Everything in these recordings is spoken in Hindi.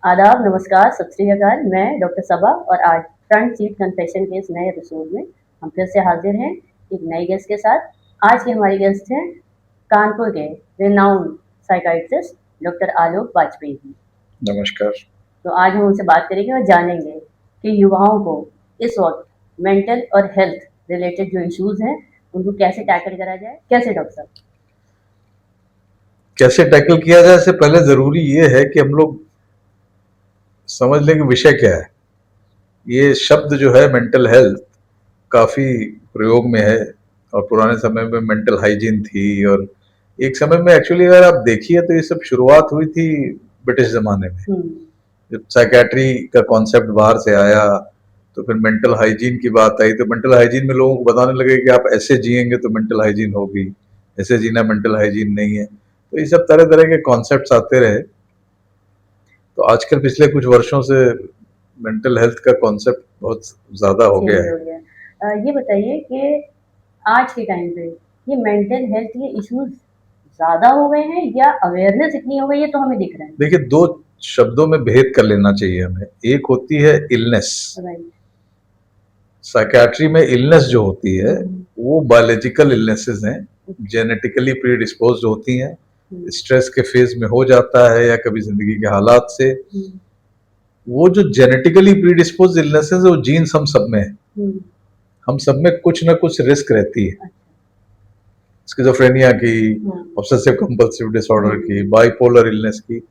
आदाब, नमस्कार, सत श्री अकाल। मैं डॉक्टर सबा और आज फ्रंट सीट कन्फेशन के इस नए एपिसोड में हम फिर से हाजिर हैं एक नए गेस्ट के साथ। आज के हमारे गेस्ट हैं कानपुर के रिनाउंड साइकियाट्रिस्ट डॉक्टर आलोक वाजपेयी जी। नमस्कार। तो आज हम उनसे बात करेंगे और जानेंगे कि युवाओं को इस वक्त मेंटल और हेल्थ रिलेटेड जो इश्यूज हैं उनको कैसे टैकल करा जाए। कैसे डॉक्टर साहब? कैसे टैकल किया जाए, इससे पहले जरूरी ये है कि हम लोग समझ लें कि विषय क्या है। ये शब्द जो है मेंटल हेल्थ काफी प्रयोग में है और पुराने समय में मेंटल हाइजीन थी, और एक समय में एक्चुअली अगर आप देखिए तो ये सब शुरुआत हुई थी ब्रिटिश जमाने में। जब साइकेट्री का कॉन्सेप्ट बाहर से आया तो फिर मेंटल हाइजीन की बात आई, तो मेंटल हाइजीन में लोगों को बताने लगे कि आप ऐसे जिएंगे तो मेंटल हाइजीन होगी, ऐसे जीना मेंटल हाइजीन नहीं है। तो ये सब तरह तरह के कॉन्सेप्ट्स आते रहे। तो आजकल पिछले कुछ वर्षों से मेंटल हेल्थ का कॉन्सेप्ट बहुत ज्यादा हो गया है। ये बताइए कि आज के टाइम पे ये मेंटल हेल्थ ये इश्यूज ज्यादा हो गए हैं या अवेयरनेस इतनी हो गई है तो हमें दिख रहा है? देखिए, दो शब्दों में भेद कर लेना चाहिए हमें। एक होती है इलनेस। साइकियाट्री में इलनेस जो होती है वो बायोलॉजिकल इलनेसेस हैं, जेनेटिकली प्रीडिस्पोज्ड होती हैं, स्ट्रेस के फेज में हो जाता है या कभी जिंदगी के हालात से। वो जो जेनेटिकली प्रीडिस्पोज इलनेसेस है वो जीन्स हम सब में है। हम सब में कुछ ना कुछ रिस्क रहती है। स्किज़ोफ्रेनिया की, ऑब्सेसिव कंपल्सिव डिसऑर्डर की, बाइपोलर इलनेस की।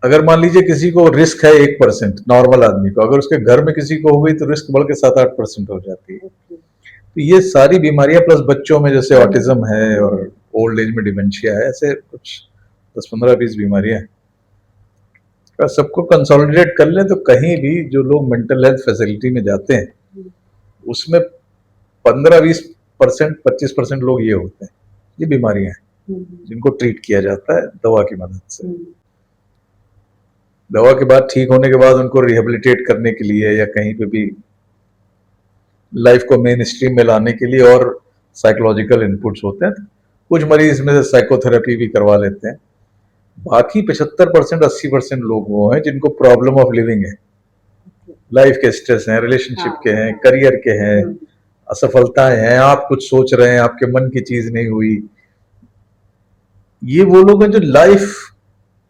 अगर मान लीजिए किसी को रिस्क है 1% नॉर्मल आदमी को, अगर उसके घर में किसी को हो गई तो रिस्क बढ़ के 7-8% हो जाती है। तो ये सारी बीमारियां, प्लस बच्चों में जैसे ऑटिज्म है और ओल्ड एज में डिमेंशिया है, ऐसे कुछ 10-15-20 बीमारियां हैं। अगर सबको कंसोलिडेट कर लें तो कहीं भी जो लोग मेंटल हेल्थ फैसिलिटी में जाते हैं उसमें 15-20%, 25% लोग ये होते हैं, ये बीमारियां हैं जिनको ट्रीट किया जाता है दवा की मदद से। दवा के बाद ठीक होने के बाद उनको रिहेबिलिटेट करने के लिए या कहीं पे भी लाइफ को मेन स्ट्रीम में लाने के लिए और साइकोलॉजिकल इनपुट्स होते हैं। कुछ मरीज में साइकोथेरेपी भी करवा लेते हैं। बाकी 75%, 80% लोग वो हैं जिनको प्रॉब्लम ऑफ लिविंग है, लाइफ के स्ट्रेस हैं, रिलेशनशिप के हैं, करियर के हैं, असफलताएं हैं, आप कुछ सोच रहे हैं, आपके मन की चीज नहीं हुई। ये वो लोग हैं जो लाइफ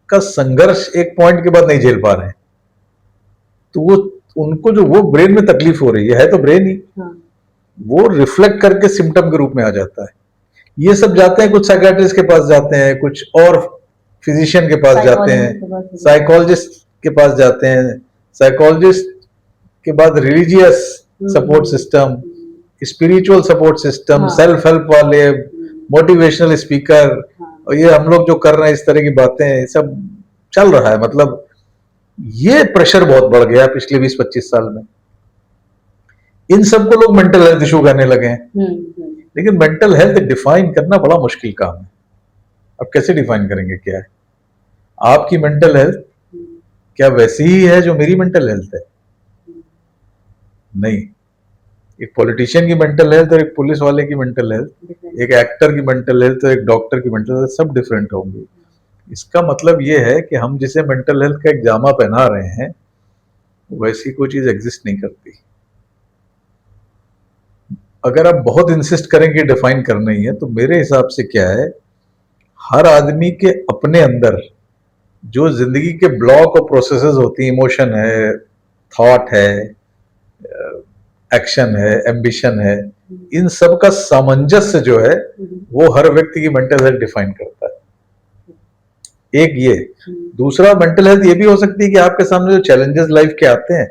का संघर्ष एक पॉइंट के बाद नहीं झेल पा रहे हैं, तो वो उनको जो वो ब्रेन में तकलीफ हो रही है तो ब्रेन ही वो रिफ्लेक्ट करके सिम्टम के रूप में आ जाता है। ये सब जाते हैं, कुछ साइकियाट्रिस्ट के पास जाते हैं, कुछ और फिजिशियन के पास जाते हैं, साइकोलॉजिस्ट के पास जाते हैं, साइकोलॉजिस्ट के बाद religious support system, spiritual support system, self help वाले, मोटिवेशनल स्पीकर, और ये हम लोग जो कर रहे हैं इस तरह की बातें, ये सब चल रहा है। मतलब ये प्रेशर बहुत बढ़ गया पिछले 20-25 साल में। इन सबको लोग मेंटल हेल्थ इशू कहने लगे हैं। लेकिन मेंटल हेल्थ डिफाइन करना बड़ा मुश्किल काम है। अब कैसे डिफाइन करेंगे क्या है? आपकी मेंटल हेल्थ क्या वैसी ही है जो मेरी मेंटल हेल्थ है? नहीं। एक पॉलिटिशियन की मेंटल हेल्थ और एक पुलिस वाले की मेंटल हेल्थ, एक एक्टर की मेंटल हेल्थ और एक डॉक्टर की मेंटल हेल्थ सब डिफरेंट होंगी। इसका मतलब ये है कि हम जिसे मेंटल हेल्थ का एक जामा पहना रहे हैं वैसी कोई चीज एग्जिस्ट नहीं करती। अगर आप बहुत इंसिस्ट करेंगे डिफाइन करना ही है, तो मेरे हिसाब से क्या है, हर आदमी के अपने अंदर जो जिंदगी के ब्लॉक और प्रोसेसेस होती हैं, इमोशन है, थॉट है, एक्शन है, एम्बिशन है, इन सब का सामंजस्य जो है वो हर व्यक्ति की मेंटल हेल्थ डिफाइन करता है। एक ये। दूसरा, मेंटल हेल्थ ये भी हो सकती है कि आपके सामने जो चैलेंजेस लाइफ के आते हैं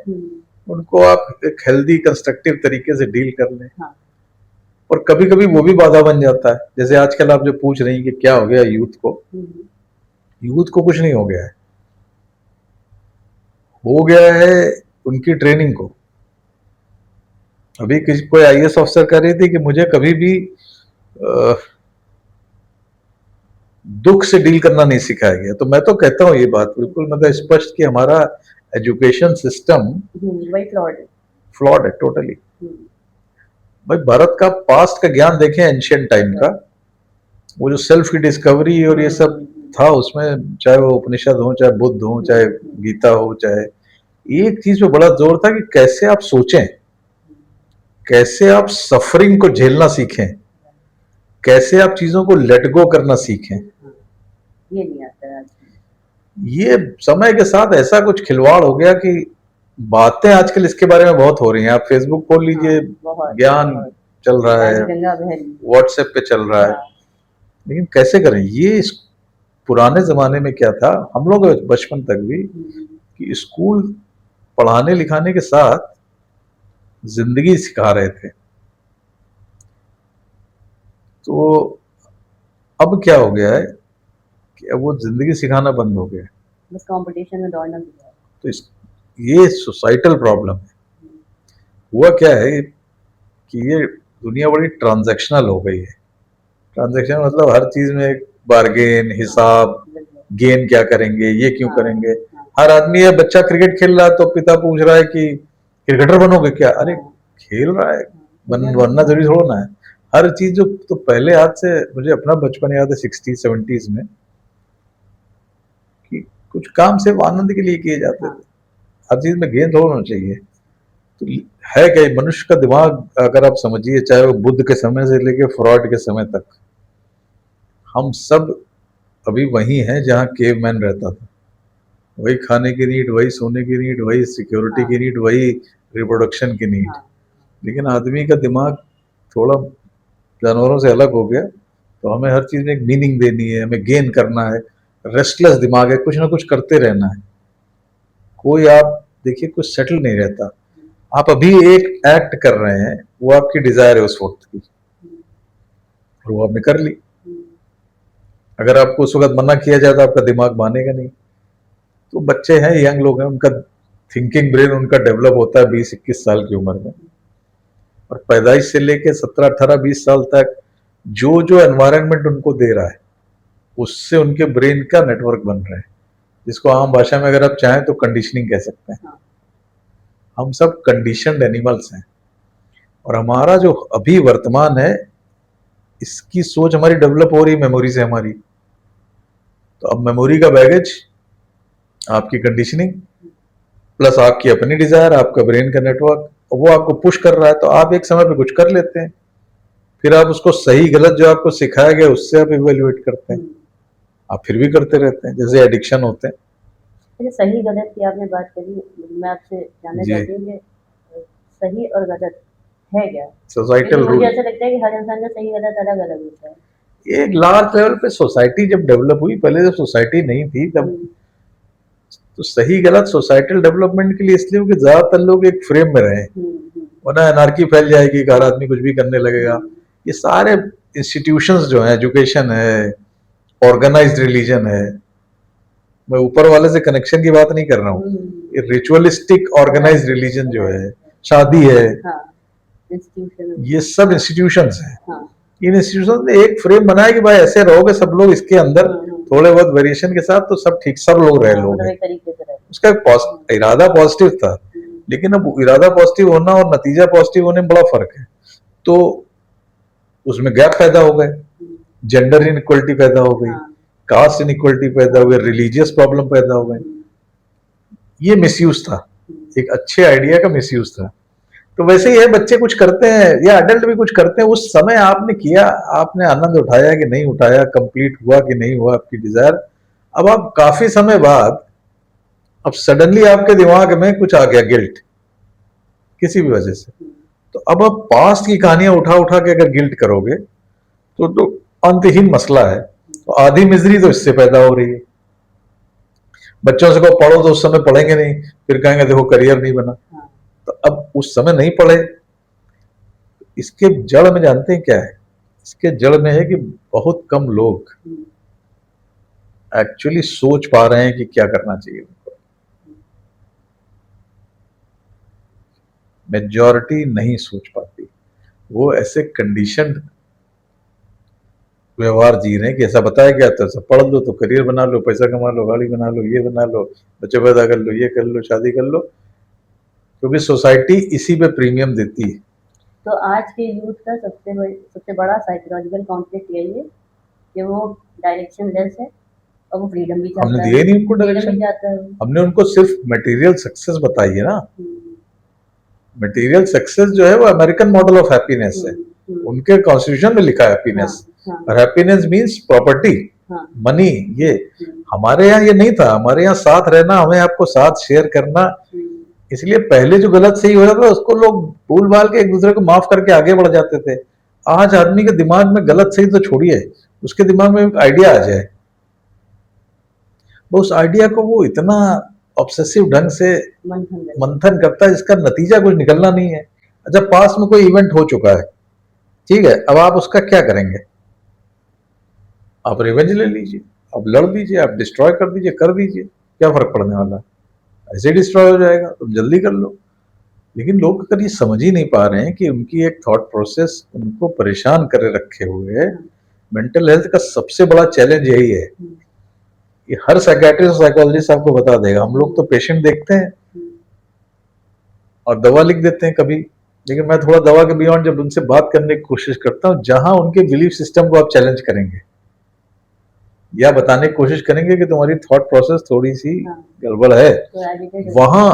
उनको आप एक हेल्दी कंस्ट्रक्टिव तरीके से डील कर लें। और कभी कभी वो भी बाधा बन जाता है। जैसे आजकल आप जो पूछ रही हैं कि क्या हो गया यूथ को, यूथ को कुछ नहीं हो गया है, हो गया है उनकी ट्रेनिंग को। अभी किसी कोई आईएएस ऑफिसर कह रही थी कि मुझे कभी भी दुख से डील करना नहीं सिखाया गया। तो मैं तो कहता हूँ ये बात बिल्कुल मतलब स्पष्ट कि हमारा एजुकेशन सिस्टम फ्लॉड है टोटली। भाई, भारत का पास्ट का ज्ञान देखें, एंशियंट टाइम का, वो जो सेल्फ की डिस्कवरी और ये सब था उसमें, चाहे वो उपनिषद हो, चाहे बुद्ध हो, चाहे गीता हो, चाहे, एक चीज पे बड़ा जोर था कि कैसे आप सोचें, कैसे आप सफरिंग को झेलना सीखें, कैसे आप चीजों को लेट गो करना सीखें। ये नहीं आता है आज। ये समय के साथ ऐसा कुछ खिलवाड़ हो गया कि बातें आजकल इसके बारे में बहुत हो रही हैं। आप फेसबुक खोल लीजिए, बहुत ज्ञान बहुत चल रहा है, गंगा बह रही है। व्हाट्सएप पे चल रहा है। हाँ, लेकिन कैसे करें ये, इस पुराने जमाने में क्या था, हम लोग बचपन तक भी, कि स्कूल पढ़ाने लिखाने के साथ जिंदगी सिखा रहे थे। तो अब क्या हो गया है कि अब वो जिंदगी सिखाना बंद हो गया है। बस कंपटीशन में दौड़ना भी है। तो ये सोसाइटल प्रॉब्लम है। हुआ क्या है कि ये दुनिया बड़ी ट्रांजैक्शनल हो गई है। ट्रांजैक्शन मतलब हर चीज में एक बार्गेन, हिसाब, गेन क्या करेंगे, ये क्यों करेंगे। हर आदमी, है बच्चा क्रिकेट खेल रहा है तो पिता पूछ रहा है कि क्रिकेटर बनोगे क्या, अरे खेल रहा है, बनना जरूरी थोड़ा ना है। हर चीज जो, तो पहले आज से मुझे अपना बचपन याद है 60s 70s में, कि कुछ काम सिर्फ आनंद के लिए किए जाते थे, हर चीज में गेन थोड़ा होना चाहिए। तो है क्या, मनुष्य का दिमाग अगर आप समझिए, चाहे वो बुद्ध के समय से लेके फ्रॉड के समय तक, हम सब अभी वही हैं जहाँ केव मैन रहता था। वही खाने की नीड, वही सोने की नीड, वही सिक्योरिटी की नीड, वही रिप्रोडक्शन की नीड। लेकिन आदमी का दिमाग थोड़ा जानवरों से अलग हो गया, तो हमें हर चीज में एक मीनिंग देनी है, हमें गेन करना है। रेस्टलेस दिमाग है, कुछ ना कुछ करते रहना है। कोई, आप देखिए, कुछ सेटल नहीं रहता। आप अभी एक एक्ट कर रहे हैं, वो आपकी डिजायर है उस वक्त की, और वो आपने कर ली। अगर आपको उस वक्त मना किया जाए तो आपका दिमाग मानेगा नहीं। तो बच्चे हैं, यंग लोग हैं, उनका थिंकिंग ब्रेन उनका डेवलप होता है 20 21 साल की उम्र में, और पैदाइश से लेके 17 18 20 साल तक जो जो एनवायरनमेंट उनको दे रहा है, उससे उनके ब्रेन का नेटवर्क बन रहा है, जिसको आम भाषा में अगर आप चाहें तो कंडीशनिंग कह सकते हैं। हम सब कंडीशनड एनिमल्स हैं, और हमारा जो अभी वर्तमान है, इसकी सोच हमारी डेवलप हो रही मेमोरी से हमारी। तो अब मेमोरी का बैगेज, आपकी कंडीशनिंग, प्लस आपकी अपनी डिजायर, आपका ब्रेन का नेटवर्क, वो आपको पुश कर रहा है, तो आप एक समय पे कुछ कर लेते हैं, फिर आप उसको सही गलत जो आपको सिखाया गया उससे आप इवेल्युएट करते हैं, आप फिर भी करते रहते हैं, जैसे एडिक्शन होते हैं। अच्छा, सही गलत की आपने बात करी, मैं आपसे जानना जी, चाहती हूँ कि सही और गलत है क्या? सोसाइटल क्योंकि मुझे रूल, ऐसा लगता है कि हर इंसान का सही गलत अलग अलग होता है। एक लार्ज लेवल पे सोसाइटी जब डेवलप हुई, पहले जब सोसाइटी नहीं थी तब, तो सही गलत सोसाइटल डेवलपमेंट के लिए इसलिए कि ज्यादातर लोग एक फ्रेम में रहे, वरना एनार्की फैल जाएगी, हर आदमी कुछ भी करने लगेगा। ये सारे इंस्टीट्यूशंस जो है, एजुकेशन है, ऑर्गेनाइज्ड रिलीजन है, मैं ऊपर वाले से कनेक्शन की बात नहीं कर रहा हूँ, ये रिचुअलिस्टिक ऑर्गेनाइज्ड रिलीजन जो है, शादी है, ये सब इंस्टीट्यूशंस हैं। इन इंस्टीट्यूशन ने एक फ्रेम बनाया कि भाई ऐसे रहोगे सब लोग इसके अंदर, थोड़े बहुत वेरिएशन के साथ, तो सब ठीक, सब लोग रह लोगे। उसका एक इरादा पॉजिटिव था, लेकिन अब इरादा पॉजिटिव होना और नतीजा पॉजिटिव होने में बड़ा फर्क है। तो उसमें गैप पैदा हो गए, जेंडर इनइक्वलिटी पैदा हो गई, कास्ट इनइक्वलिटी पैदा हो गई, रिलीजियस प्रॉब्लम पैदा हो गए। ये मिसयूज था, एक अच्छे आइडिया का मिसयूज था। तो वैसे ही है, बच्चे कुछ करते हैं या अडल्ट भी कुछ करते हैं, उस समय आपने किया, आपने आनंद उठाया कि नहीं उठाया, कंप्लीट हुआ कि नहीं हुआ आपकी डिजायर। अब आप काफी समय बाद, अब सडनली आपके दिमाग में कुछ आ गया, गिल्ट, किसी भी वजह से, तो अब आप पास्ट की कहानियां उठा उठा के अगर गिल्ट करोगे तो अंतहीन मसला है। तो आधी मिजरी तो इससे पैदा हो रही है। बच्चों से को पढ़ो तो उस समय पढ़ेंगे नहीं, फिर कहेंगे देखो करियर नहीं बना। तो अब उस समय नहीं पढ़े, इसके जड़ में जानते हैं क्या है? इसके जड़ में है कि बहुत कम लोग एक्चुअली सोच पा रहे हैं कि क्या करना चाहिए उनको। मेजॉरिटी नहीं सोच पाती, वो ऐसे कंडीशन व्यवहार जी रहे हैं कि ऐसा बताया गया तो ऐसा पढ़ लो, तो करियर बना लो, पैसा कमा लो, गाड़ी बना लो, ये बना लो, बच्चे पैदा कर लो, ये कर लो, शादी कर लो, क्योंकि सोसाइटी इसी पे प्रीमियम देती है। तो आज के यूथ का सबसे बड़ा साइकोलॉजिकल कॉन्फ्लिक्ट यही है कि वो डायरेक्शन लेस है, और वो फ्रीडम भी हमने चाहता है, दिया ही नहीं उनको फ्रीडम भी डायरेक्शन, चाहता है। हमने उनको सिर्फ मटेरियल सक्सेस बताई है ना। हम्म, मटेरियल सक्सेस जो है वो अमेरिकन मॉडल ऑफ हैप्पीनेस है, उनके कॉन्स्टिट्यूशन में लिखा है हाँ हैप्पीनेस, हाँ और हैप्पीनेस मीन्स प्रॉपर्टी, हाँ। मनी। ये हम्म, हमारे यहाँ ये नहीं था, हमारे यहाँ साथ रहना, हमें आपको साथ शेयर करना। हम्म, इसलिए पहले जो गलत सही हो जाता था उसको लोग भूल भाल के एक दूसरे को माफ करके आगे बढ़ जाते थे। आज आदमी के दिमाग में गलत सही तो छोड़िए, उसके दिमाग में एक आइडिया आ जाए, वो उस आइडिया को वो इतना ऑब्सेसिव ढंग से मंथन करके। मंथन करता है जिसका नतीजा कुछ निकलना नहीं है। अच्छा, पास में कोई इवेंट हो चुका है, ठीक है, अब आप उसका क्या करेंगे? आप रिवेंज ले लीजिए, आप लड़ दीजिए, आप डिस्ट्रॉय कर दीजिए, कर दीजिए, क्या फर्क पड़ने वाला है? ऐसे डिस्ट्रॉय हो जाएगा, तुम जल्दी कर लो। लेकिन लोग अगर ये समझ ही नहीं पा रहे हैं कि उनकी एक थॉट प्रोसेस उनको परेशान करे रखे हुए है। मेंटल हेल्थ का सबसे बड़ा चैलेंज यही है कि हर साइकियाट्रिस्ट और साइकोलॉजिस्ट आपको बता देगा, हम लोग तो पेशेंट देखते हैं और दवा लिख देते हैं कभी, लेकिन मैं थोड़ा दवा के बियॉन्ड जब उनसे बात करने की कोशिश करता हूँ, जहां उनके बिलीफ सिस्टम को आप चैलेंज करेंगे या बताने की कोशिश करेंगे कि तुम्हारी थॉट प्रोसेस थोड़ी सी गड़बड़ है, वहां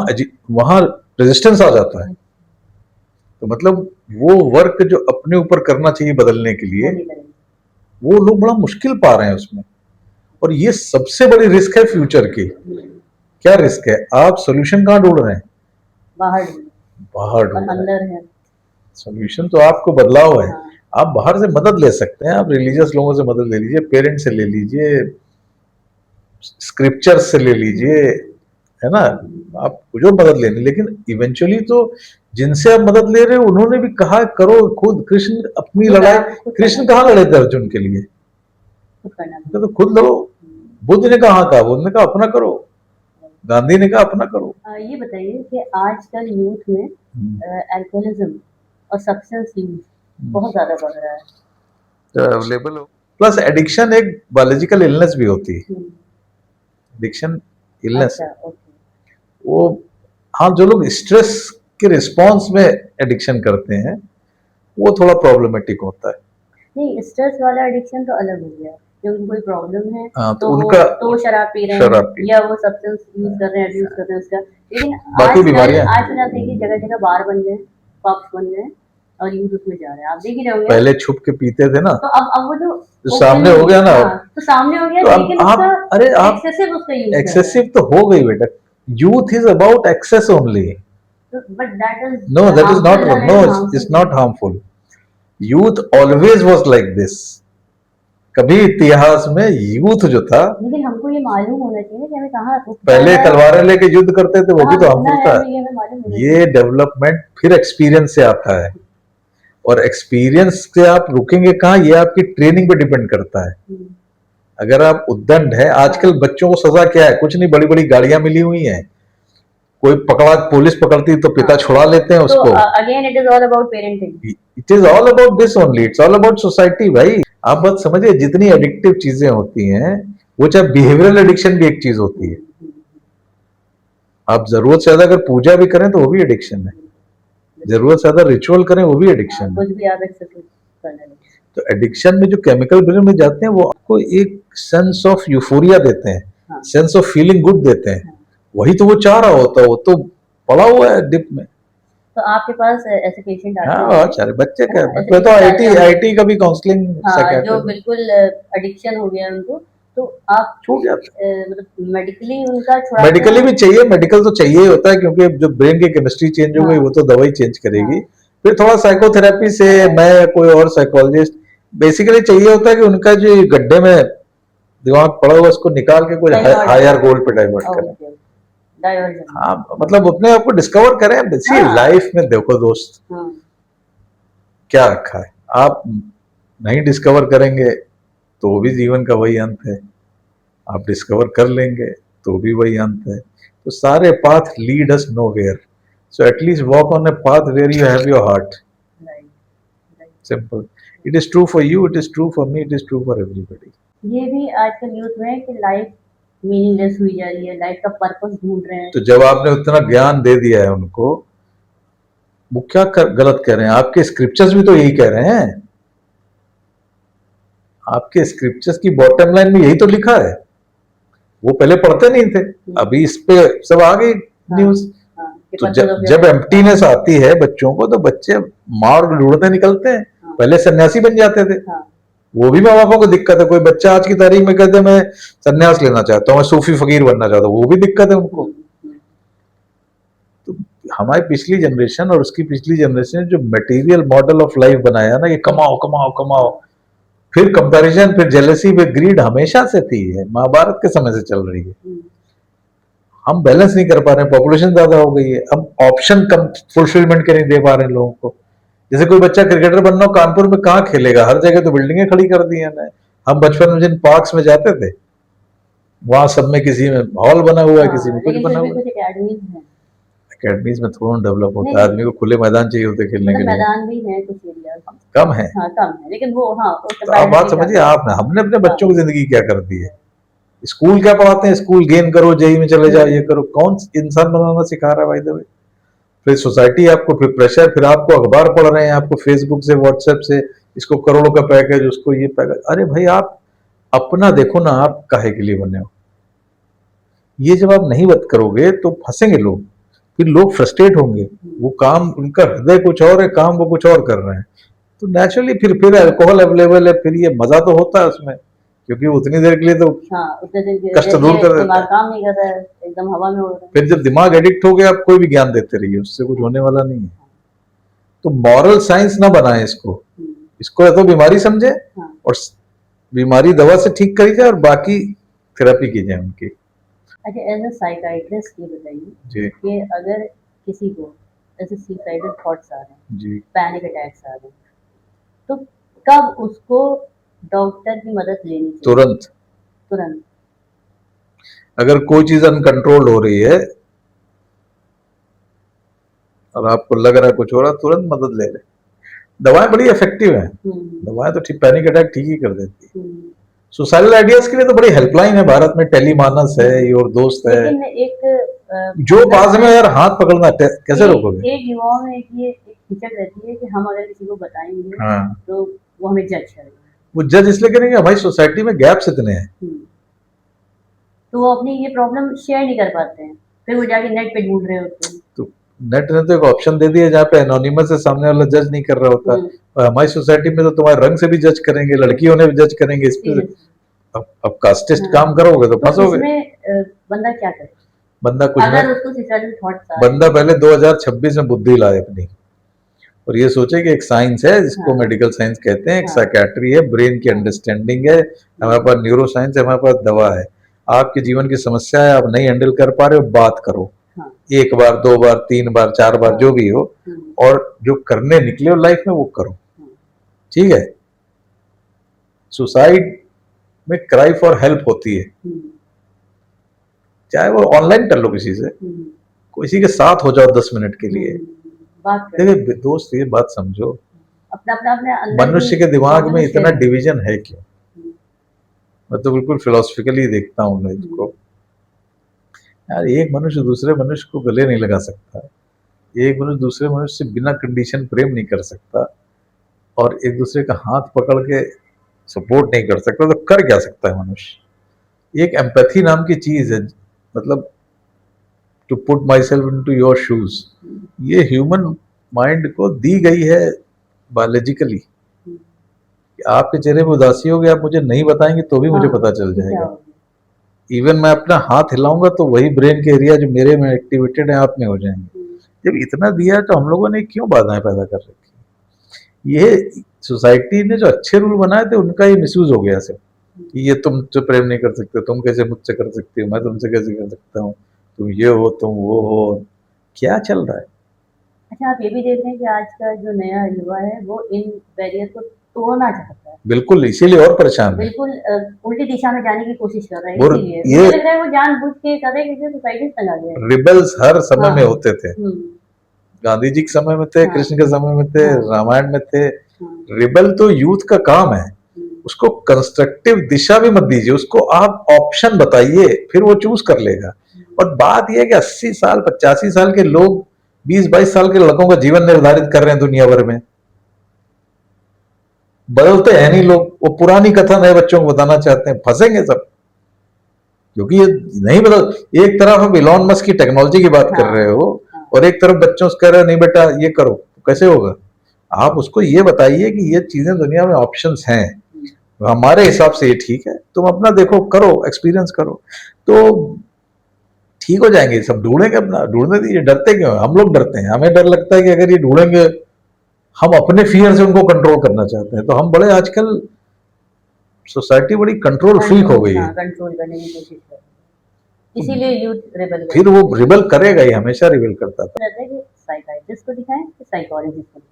वहां रेजिस्टेंस आ जाता है। तो मतलब वो वर्क जो अपने ऊपर करना चाहिए बदलने के लिए, वो लोग बड़ा मुश्किल पा रहे हैं उसमें। और ये सबसे बड़ी रिस्क है फ्यूचर की। क्या रिस्क है? आप सोल्यूशन कहाँ ढूंढ रहे हैं? बाहर बाहर ढूंढ रहे हैं। अंदर है सोल्यूशन तो आपको बदलाव है। आप बाहर से मदद ले सकते हैं, आप रिलीजियस लोगों से मदद ले लीजिए, पेरेंट्स से ले लीजिए, स्क्रिप्चर से ले लीजिए, है ना, आप जो मदद लेनी। लेकिन इवेंचुअली तो जिनसे आप मदद ले रहे हो उन्होंने भी कहा करो खुद। कृष्ण अपनी लड़ाई, कृष्ण कहाँ लड़े थे अर्जुन के लिए? तो खुद लड़ो। बुद्ध ने कहा बुद्ध ने कहा अपना करो, गांधी ने कहा अपना करो। ये बताइए कि आजकल यूथ में अल्कोहलिज्म और सब्सटेंस यूज बहुत ज्यादा बढ़ रहा है, अवेलेबल हो। प्लस एडिक्शन एक बायोलॉजिकल इलनेस भी होती है, एडिक्शन इलनेस। अच्छा, ओके। वो, हाँ, जो लोग स्ट्रेस के रिस्पॉन्स में एडिक्शन करते हैं वो थोड़ा प्रॉब्लमेटिक होता है। नहीं, स्ट्रेस वाला एडिक्शन तो अलग हो गया, कि उनको कोई प्रॉब्लम है तो उनका तो शराब पी रहे हैं या वो सब्सटेंस यूज कर रहे हैं, अब्यूज कर रहे हैं उसका। लेकिन बाकी बीमारियां, आजकल आप देखिए जगह जगह बार बन गए, पब्स बन गए और यूथ उसमें जा रहे हैं, आप देख ही रहे होंगे। पहले छुप के पीते थे ना, तो अब वो जो सामने हो गया ना, तो सामने हो गया, तो लेकिन आप, अरे आप एक्सेसिव उसका यूज एक्सेसिव तो हो गई बेटा। Youth is about excess only, but that is no, that is not, no, it's not harmful. Youth always was like this. कभी इतिहास में यूथ जो था, लेकिन हमको ये मालूम होना चाहिए कि हमें कहाँ पहले तलवारें लेके युद्ध करते थे, वो भी तो हार्मफुल था। ये डेवलपमेंट फिर एक्सपीरियंस से आता है, और एक्सपीरियंस से आप रुकेंगे कहाँ, ये आपकी ट्रेनिंग पे डिपेंड करता है। अगर आप उद्दंड है, आजकल बच्चों को सजा क्या है? कुछ नहीं, बड़ी बड़ी गाड़ियां मिली हुई हैं, कोई पकड़ा, पुलिस पकड़ती तो पिता छुड़ा लेते हैं उसको। Again it is all about parenting, it is all about this only, it's all about society. भाई आप बात समझिए, जितनी एडिक्टिव चीजें होती हैं, वो चाहे बिहेवियरल एडिक्शन भी एक चीज होती है। आप जरूरत से ज्यादा अगर पूजा भी करें तो वो भी एडिक्शन है, जरूरत से ज्यादा रिचुअल करें वो भी एडिक्शन है। कुछ भी आप एक्सेसिव करने लगे। तो एडिक्शन में जो केमिकल ब्रेन में जाते हैं वो आपको एक सेंस ऑफ यूफोरिया देते हैं, सेंस ऑफ फीलिंग गुड देते हैं। वही तो वो चाह रहा होता है, वो तो पड़ा हुआ है डिप में। तो आपके पास ऐसे पेशेंट आते हैं? हाँ, सारे बच्चे क्या, मैं तो आईटी का भी काउंसलिंग, जो बिल्कुल एडिक्शन हो गया उनको, तो आप छूट जाते, मतलब मेडिकली उनका छुड़ा, मेडिकली भी चाहिए, मेडिकल तो चाहिए होता है, क्योंकि जो ब्रेन की केमिस्ट्री चेंज हो गई वो तो दवाई चेंज करेगी। फिर थोड़ा साइकोथेरेपी से मैं कोई और साइकोलॉजिस्ट बेसिकली चाहिए होता है कि उनका जो गड्ढे में दिमाग पड़ा हुआ उसको निकाल के कुछ हायर गोल पे डाइवर्ट करें। हाँ, मतलब अपने आप को डिस्कवर करें। देखिए लाइफ में देखो दोस्त, क्या रखा है, आप नहीं डिस्कवर करेंगे तो भी जीवन का वही अंत है, आप डिस्कवर कर लेंगे तो भी वही अंत है। तो सारे path lead us nowhere, so at least walk on a path where you have your heart. Simple, it is true for you, it is true for me, it is true for everybody. ये भी आजकल यूथ में कि लाइफ मीनिंगलेस हुई जा रही है, लाइफ का पर्पस ढूंढ रहे हैं। तो जब आपने उतना ज्ञान दे दिया है उनको, वो क्या गलत कह रहे हैं? आपके स्क्रिप्चर्स भी तो यही कह रहे हैं, आपके स्क्रिप्चर्स की बॉटम लाइन में यही तो लिखा है वो पहले पढ़ते नहीं थे, अभी इस पे सब आ गई न्यूज। कि तो पत्थरों पे जब एम्प्टीनेस आती है बच्चों को तो बच्चे मार ढूंढते निकलते हैं, पहले सन्यासी बन जाते थे। वो भी माँ बापों को दिक्कत है, कोई बच्चा आज की तारीख में कहते मैं सन्यास लेना चाहता हूँ, मैं सूफी फकीर बनना चाहता हूँ, वो भी दिक्कत है उनको। तो हमारी पिछली जनरेशन और उसकी पिछली जनरेशन जो मटेरियल मॉडल ऑफ लाइफ बनाया ना, कि कमाओ कमाओ कमाओ, फिर कंपैरिजन, फिर जेलसी, फिर ग्रीड हमेशा से थी, है महाभारत के समय से चल रही है। हम बैलेंस नहीं कर पा रहे हैं, पॉपुलेशन ज्यादा हो गई है, हम ऑप्शन कम फुलफिलमेंट के नहीं दे पा रहे हैं लोगों को। जैसे कोई बच्चा क्रिकेटर बनना हो, कानपुर में कहाँ खेलेगा, हर जगह तो बिल्डिंगें खड़ी कर दी है ना। हम बचपन में जिन पार्क्स में जाते थे, वहां सब में किसी में हॉल बना हुआ है, किसी में कुछ बना हुआ है। अकेडमीज में थोड़ा डेवलप होता है, आदमी को खुले मैदान चाहिए होते खेलने के लिए। मैदान भी है कुछ एरिया कम है, कम है, लेकिन वो तो आप बात समझिए, आप हमने अपने बच्चों की जिंदगी क्या कर दी है। स्कूल क्या पढ़ाते हैं, स्कूल गेन करो, जेई में चले जाओ, ये करो, कौन इंसान बनाना सिखा रहा है भाई दबे। फिर सोसाइटी आपको, फिर प्रेशर, फिर आपको अखबार पढ़ रहे हैं, आपको फेसबुक से, व्हाट्सएप से, इसको करोड़ों का पैकेज, उसको ये पैकेज। अरे भाई आप अपना देखो ना, आप काहे के लिए बने हो। ये जब आप नहीं बात करोगे तो फंसेंगे लोग, फिर लोग फ्रस्ट्रेट होंगे, वो काम, उनका हृदय कुछ और है, काम वो कुछ और कर रहे हैं। तो नेचुरली फिर अल्कोहल अवेलेबल है, फिर ये मजा तो होता है उसमें, क्योंकि उतनी देर के लिए तो उतने दिन कष्ट दूर कर देता है, काम नहीं कर रहा है, एकदम हवा में उड़ रहा है। फिर जब दिमाग एडिक्ट हो गया, आप कोई भी ज्ञान देते रहिए, उससे कुछ होने वाला नहीं है। तो मॉरल साइंस ना बनाए इसको या तो बीमारी समझे और बीमारी दवा से ठीक करी जाए और बाकी थेरेपी की जाए उनकी। अच्छा, एज अ साइकाइट्रिस्ट ये बताइए कि अगर किसी को ऐसे सुसाइडल थॉट्स आ रहे हैं जी, पैनिक अटैक्स आ रहे हैं, तो कब उसको डॉक्टर की मदद लेनी चाहिए? तुरंत। अगर कोई चीज अनकंट्रोल्ड हो रही है और आपको लग रहा है कुछ हो रहा, तुरंत मदद ले ले। दवाएं बड़ी इफेक्टिव हैं, दवाएं तो ठीक पैनिक अटैक ठीक ही कर देती है। सुसाइडल आइडियाज के लिए तो बड़ी हेल्पलाइन है भारत में, टेलीमानस है, योर दोस्त है। लेकिन एक जो पास में यार हाथ पकड़ना कैसे रोकोगे? एक युवाओं में ये एक हिचक रहती है कि हम अगर किसी को बताएंगे तो वो हमें जज करेंगे। वो जज इसलिए करेंगे भाई सोसाइटी में गैप्स इतने हैं, तो वो अपनी ये प्रॉब्लम शेयर नहीं कर पाते हैं, फिर वो जाके नेट पे ढूंढ रहे होते हैं। तो नेट ने तो एक ऑप्शन दे दिया जहाँ पे एनोनिमस से सामने वाला जज नहीं कर रहा होता। और हमारी सोसाइटी में तो तुम्हारे रंग से भी जज करेंगे, लड़कियों ने भी जज करेंगे, इस पे अब कास्टिस्ट काम करोगे तो फंसोगे। बंदा क्या करे? बंदा कुछ अगर उसको सुसाइडल थॉट्स आए, बंदा पहले 2026 में बुद्धि लाए अपनी और ये सोचे कि एक साइंस है जिसको मेडिकल साइंस कहते हैं, एक साइकेट्री है, ब्रेन की अंडरस्टैंडिंग है, हमारे पास न्यूरो साइंस है, हमारे पास दवा है। आपके जीवन की समस्या है, आप नहीं हैंडल कर पा रहे हो, बात करो। एक बार, 2 बार, 3 बार, 4 बार, जो भी हो, और जो करने निकले हो लाइफ में वो करो, ठीक है। सुसाइड में क्राई फॉर हेल्प होती है, चाहे वो ऑनलाइन कर लो किसी से, किसी के साथ हो जाओ 10 मिनट के लिए। देखिए दोस्त, ये बात समझो, अपना मनुष्य के दिमाग में इतना डिवीजन है क्यों? मैं तो बिल्कुल फिलोसफिकली देखता हूँ लाइफ को। यार एक मनुष्य दूसरे मनुष्य को गले नहीं लगा सकता, एक मनुष्य दूसरे मनुष्य से बिना कंडीशन प्रेम नहीं कर सकता, और एक दूसरे का हाथ पकड़ के सपोर्ट नहीं कर सकता, तो कर क्या सकता है मनुष्य? एक एम्पैथी नाम की चीज है, मतलब to put my self into your shoes, ये ह्यूमन माइंड को दी गई है बायोलॉजिकली। आपके चेहरे पे उदासी होगी, आप मुझे नहीं बताएंगे तो भी मुझे पता चल जाएगा। इवन मैं अपना हाथ हिलाऊंगा तो वही ब्रेन के एरिया जो मेरे में एक्टिवेटेड है आप में हो जाएंगे। जब इतना दिया है तो हम लोगों ने क्यों बाधाएं पैदा कर रखी? ये सोसाइटी ने जो अच्छे रूल बनाए थे उनका ये मिसयूज हो गया सब, कि ये तुम जो प्रेम नहीं कर सकते, तुम कैसे मुझसे कर सकती हो, मैं तुमसे कैसे कर सकता हूँ, तुम ये हो, तुम वो हो, क्या चल रहा है? अच्छा, आप ये भी देख रहे हैं कि आज का जो नया युवा है वो इन बैरियर को तोड़ना चाहता है। बिल्कुल, इसीलिए और परेशान है, बिल्कुल उल्टी दिशा में जाने की कोशिश कर रहा है। इसीलिए मुझे लग रहा है वो जानबूझ के कर रहे हैं कि सोसाइटी तंग आ गया है। रिबेल्स हर समय में होते थे, गांधी जी के समय में थे, कृष्ण के समय में थे, रामायण में थे। रिबेल तो यूथ का काम है, उसको कंस्ट्रक्टिव दिशा भी मत दीजिए, उसको आप ऑप्शन बताइए, फिर वो चूज कर लेगा। और बात यह है कि 80 साल 85 साल के लोग 20-22 साल के लड़कों का जीवन निर्धारित कर रहे हैं दुनिया भर में। बदलते हैं नहीं लोग, वो पुरानी कथा नए बच्चों को बताना चाहते हैं, फंसेंगे सब। क्योंकि ये नहीं बदल, एक तरफ आप इलॉन मस्क की टेक्नोलॉजी की बात कर रहे हो और एक तरफ बच्चों से कह रहे हो नहीं बेटा ये करो, तो कैसे होगा? आप उसको ये बताइए कि ये चीजें दुनिया में ऑप्शंस हैं, हमारे हिसाब से ये ठीक है, तुम अपना देखो, करो, एक्सपीरियंस करो, तो ठीक हो जाएंगे सब। ढूंढेंगे, अपना ढूंढने दीजिए, डरते क्यों? हम लोग डरते हैं, हमें डर लगता है कि अगर ये ढूंढेंगे, हम अपने फियर से उनको कंट्रोल करना चाहते हैं, तो हम बड़े आजकल सोसाइटी बड़ी कंट्रोल फ्रीक हो गई है। कंट्रोल करने की कोशिश कर रहे हैं, इसीलिए यूथ रिबेल फिर वो रिबेल करेगा ही, हमेशा रिबेल करता था। रहता है कि साइकाइट्रिस्ट को दिखाएं कि साइकोलॉजिस्ट को दिखाएं।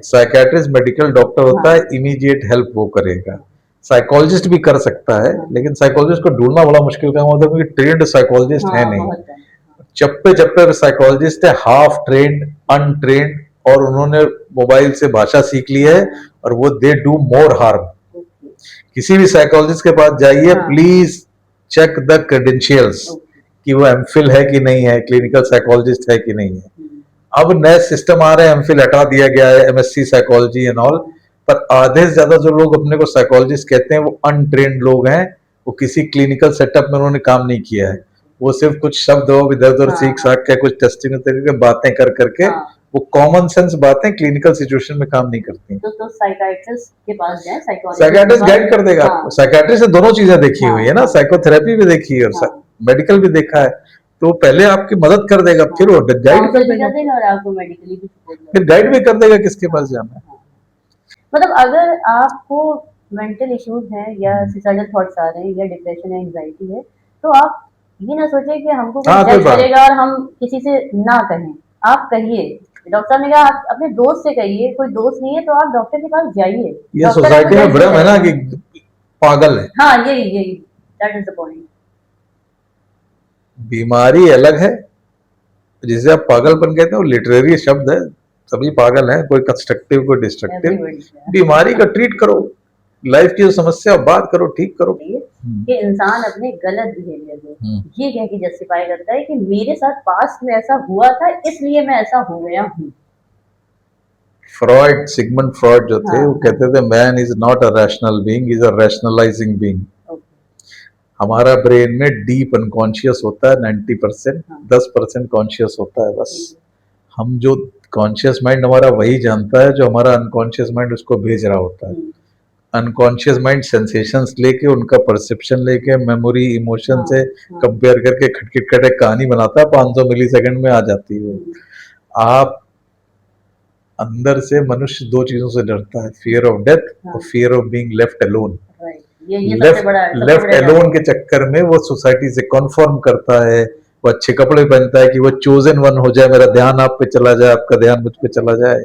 साइकेट्रिस्ट मेडिकल डॉक्टर होता है, इमीडिएट हेल्प वो करेगा। साइकोलॉजिस्ट भी कर सकता है, लेकिन साइकोलॉजिस्ट को ढूंढना बड़ा मुश्किल काम होता है, क्योंकि ट्रेंड साइकोलॉजिस्ट है नहीं। चप्पे चप्पे साइकोलॉजिस्ट है, हाफ ट्रेंड, अनट्रेंड, और उन्होंने मोबाइल से भाषा सीख ली है और वो दे डू मोर हार्म। किसी भी साइकोलॉजिस्ट के पास जाइए, प्लीज चेक द क्रेडेंशियल्स कि वो एमफिल है कि नहीं है, क्लिनिकल साइकोलॉजिस्ट है कि नहीं है। अब नए सिस्टम आ रहे हैं, एमफिल हटा दिया गया है, एमएससी साइकोलॉजी एंड ऑल, पर आधे से ज्यादा जो लोग अपने को साइकोलॉजिस्ट कहते हैं वो अनट्रेंड लोग हैं, वो किसी क्लिनिकल सेटअप में उन्होंने काम नहीं किया है, वो सिर्फ कुछ शब्द हो इधर उधर सीख साख के, कुछ टेस्टिंग तरीके बातें कर करके, वो कॉमन सेंस बातें क्लिनिकल सिचुएशन में काम नहीं करती। तो साइकाइट्रिस्ट के पास जाए, साइकाइट्रिस्ट गाइड कर देगा। साइकाइट्रिस्ट से दोनों चीजें देखी हुई है ना, साइकोथेरेपी भी देखी है और मेडिकल भी देखा है, तो पहले आपकी मदद कर देगा, फिर वो गाइड कर देगा और आपको मेडिकली भी सपोर्ट फिर गाइड भी कर देगा किसके पास जाना है। मतलब अगर आपको मेंटल इश्यूज हैं या सुसाइडल थॉट्स आ रहे हैं या डिप्रेशन है, एंजाइटी है, तो आप ये ना सोचे कि हमको कोई जज करेगा और हम किसी से ना कहें। आप कहिए, डॉक्टर साहब ने कहा आप अपने दोस्त से कहिए, कोई दोस्त नहीं है तो आप डॉक्टर के पास जाइए। ये सोसाइटी में भ्रम है ना कि पागल है। हाँ, यही दैट इज द पॉइंट। बीमारी अलग है, जिसे आप पागलपन कहते हैं वो लिटरेरी शब्द है, सभी पागल हैं, कोई कंस्ट्रक्टिव कोई डिस्ट्रक्टिव। बीमारी का ट्रीट करो, लाइफ की जो समस्या बात करो, ठीक करो। कि इंसान अपने गलत बिहेवियर को ये कह के जस्टिफाई करता है कि मेरे साथ पास्ट में ऐसा हुआ था इसलिए मैं ऐसा हो गया हूँ। फ्रॉइड, सिगमंड फ्रॉइड जो थे, वो कहते थे man is not a rational being, is a rationalising being. हमारा ब्रेन में डीप अनकॉन्शियस होता है 90%, 10% कॉन्शियस होता है बस। हम जो कॉन्शियस माइंड हमारा वही जानता है जो हमारा अनकॉन्शियस माइंड उसको भेज रहा होता है। अनकॉन्शियस माइंड सेंसेशंस लेके, उनका परसेप्शन लेके, मेमोरी, इमोशन से कंपेयर करके खटखट एक कहानी बनाता है, 500 मिलीसेकंड में आ जाती है। आप अंदर से मनुष्य दो चीजों से डरता है, फियर ऑफ डेथ और fear of being left alone. Left alone के चक्कर में वो सोसाइटी से कॉन्फॉर्म करता है, वो अच्छे कपड़े पहनता है कि वो चोजन वन हो जाए, मेरा ध्यान आप पे चला जाए, आपका ध्यान मुझ पे चला जाए।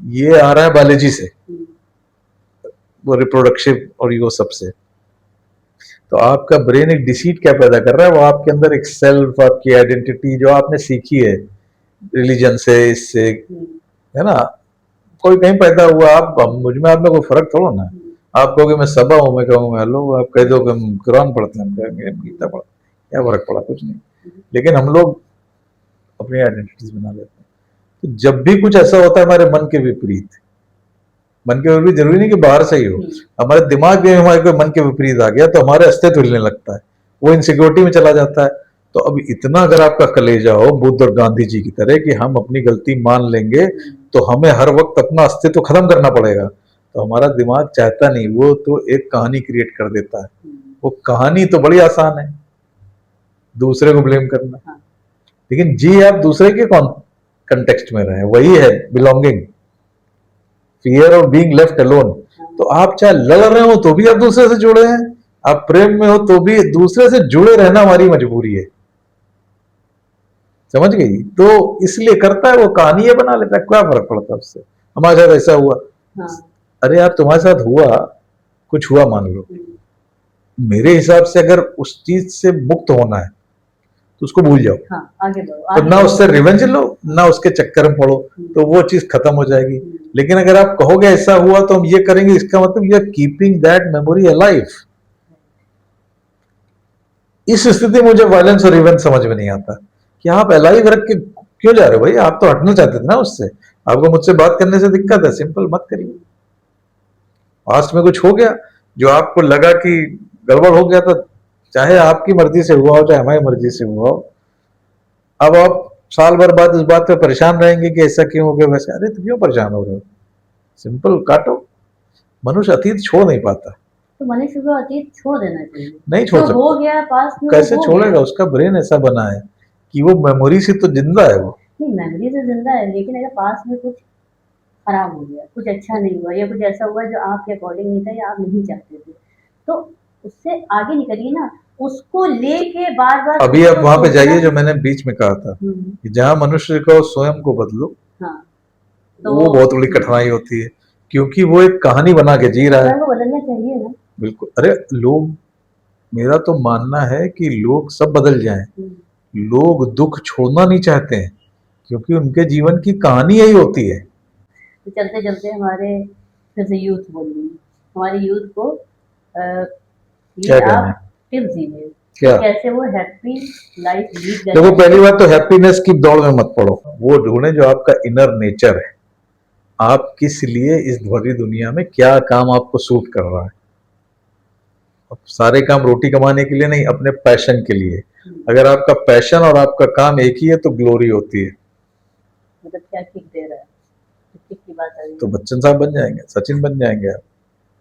ये आ रहा है बायोलॉजी से, वो रिप्रोडक्टिव और ये सब से। तो आपका ब्रेन एक डिसीट क्या पैदा कर रहा है, वो आपके अंदर एक सेल्फ, आपकी आइडेंटिटी जो आपने सीखी है रिलीजन से, इससे, है ना, कोई कहीं पैदा हुआ, आप मुझ में आप में कोई फर्क थोड़ा ना। आप कहोगे मैं सबा हूँ, मैं कहूँगा मैं लो, आप कह दो कि हम कुरान पढ़ते हैं, हम कहेंगे गीता पढ़ते, क्या फर्क पड़ा? कुछ नहीं। लेकिन हम लोग अपनी आइडेंटिटीज बना लेते हैं। तो जब भी कुछ ऐसा होता है हमारे मन के विपरीत, मन के विपरीत जरूरी नहीं कि बाहर से ही हो, हमारे दिमाग में हमारे कोई मन के विपरीत आ गया तो हमारे अस्तित्व हिलने लगता है, वो इनसिक्योरिटी में चला जाता है। तो अब इतना अगर आपका कलेजा हो बुद्ध और गांधी जी की तरह कि हम अपनी गलती मान लेंगे, तो हमें हर वक्त अपना अस्तित्व खत्म करना पड़ेगा, तो हमारा दिमाग चाहता नहीं, वो तो एक कहानी क्रिएट कर देता है। वो कहानी तो बड़ी आसान है, दूसरे को ब्लेम करना, लेकिन जी आप दूसरे के कंटेक्स्ट में रहे, वही है belonging, fear of being left alone. तो आप चाहे लड़ रहे हो तो भी आप दूसरे से जुड़े हैं, आप प्रेम में हो तो भी दूसरे से जुड़े रहना हमारी मजबूरी है, समझ गई? तो इसलिए करता है वो, कहानी ये बना लेता है, क्या फर्क पड़ता है उससे, हमारे साथ ऐसा हुआ। अरे यार तुम्हारे साथ हुआ, कुछ हुआ मान लो, मेरे हिसाब से अगर उस चीज से मुक्त होना है तो उसको भूल जाओ। आगे बढ़ो, तो ना उससे रिवेंज लो, ना उसके चक्कर में पड़ो, तो वो चीज खत्म हो जाएगी। लेकिन अगर आप कहोगे ऐसा हुआ तो हम ये करेंगे, इसका मतलब you are keeping that memory alive. इस स्थिति में मुझे वायलेंस और रिवेंज समझ में नहीं आता कि आप अलाइव रख के क्यों जा रहे हो भाई? आप तो हटना चाहते थे ना उससे, आपको मुझसे बात करने से दिक्कत है, सिंपल मत करिए। पास्ट में कुछ हो गया जो आपको लगा कि गड़बड़ हो गया तो चाहे आपकी मर्जी से हुआ हो चाहे हमारी मर्जी से हुआ हो, अब आप साल भर बाद इस बात पे परेशान रहेंगे कि ऐसा क्यों हो गया वैसे। अरे तो क्यों परेशान हो रहे हो, सिंपल काटो। मनुष्य अतीत छोड़ नहीं पाता। तो मनुष्य को अतीत छोड़ देना चाहिए। नहीं छोड़ जो हो सकता। गया पास में, कैसे वो हो छोड़ेगा, गया। उसका ब्रेन ऐसा बना है कि वो मेमोरी से तो जिंदा है वो। नहीं, मेमोरी तो जिंदा है, लेकिन अगर पास में कुछ खराब हो गया, कुछ अच्छा नहीं हुआ या कुछ ऐसा हुआ जो आपके अकॉर्डिंग नहीं था या आप नहीं चाहते थे, तो उससे आगे निकलिए ना। उसको लेके बार बार अभी आप उसको वहां पे सोचना। जाइए जो मैंने बीच में कहा था कि जहां मनुष्य को स्वयं को बदलो, हाँ, तो वो बहुत बड़ी कठिनाई होती है, क्योंकि वो एक कहानी बना के जी रहा है। स्वयं को बदलना चाहिए ना। बिल्कुल। अरे लोग, मेरा तो मानना है कि लोग सब बदल जाएं। लोग दुख छोड़ना नहीं चाहते हैं, क्योंकि उनके जीवन की कहानी यही होती है। तो चलते चलते हमारे फिर से यूथ बोल रही हूँ, हमारे यूथ को क्या ये कहना है? आप टिप्स दीजिए कि क्या? कैसे वो हैप्पी लाइफ लीड देखो, करें। पहली बात तो हैप्पीनेस की दौड़ में मत पड़ो, वो ढूंढे जो आपका इनर नेचर है। आप किस लिए इस भरी दुनिया में, क्या काम आपको सूट कर रहा है। अब सारे काम रोटी कमाने के लिए नहीं, अपने पैशन के लिए। अगर आपका पैशन और आपका काम एक ही है तो ग्लोरी होती है। मतलब क्या किक दे रहा है, किक की बात आ रही तो है। बच्चन साहब बन जाएंगे, सचिन बन जाएंगे, आप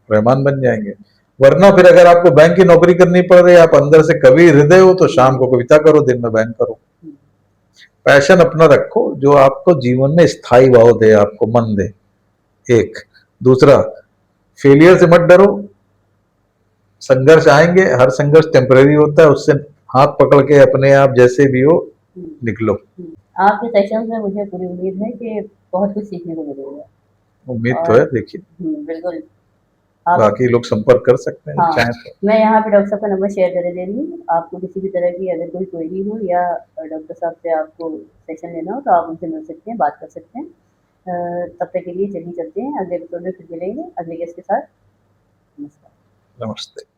रहमान बन जाएंगे। वरना फिर अगर आपको बैंक की नौकरी करनी पड़ रही है, आप अंदर से कवि हृदय हो, तो शाम को कविता करो, दिन में बैंक करो। पैशन अपना रखो जो आपको जीवन में स्थायी भाव दे, आपको मन दे। एक दूसरा, फेलियर से मत डरो। संघर्ष आएंगे, हर संघर्ष टेम्परेरी होता है, उससे हाथ पकड़ के अपने आप जैसे भी हो निकलो। आपके सेशंस में मुझे पूरी उम्मीद है कि बहुत कुछ सीखने को मिलेगा। उम्मीद तो है, और देखिए बिल्कुल आप। बाकी लोग संपर्क कर सकते हैं हाँ, चाहे तो। मैं यहाँ पे डॉक्टर साहब का नंबर शेयर कर दे रही हूँ। आपको किसी भी तरह की अगर कोई क्वेरी हो या डॉक्टर साहब से आपको सेशन लेना हो तो आप उनसे मिल सकते हैं, बात कर सकते हैं। तब तक के लिए चलिए चलते हैं, अगले एपिसोड में फिर मिलेंगे अगले गेस्ट के साथ। नमस्कार। नमस्ते।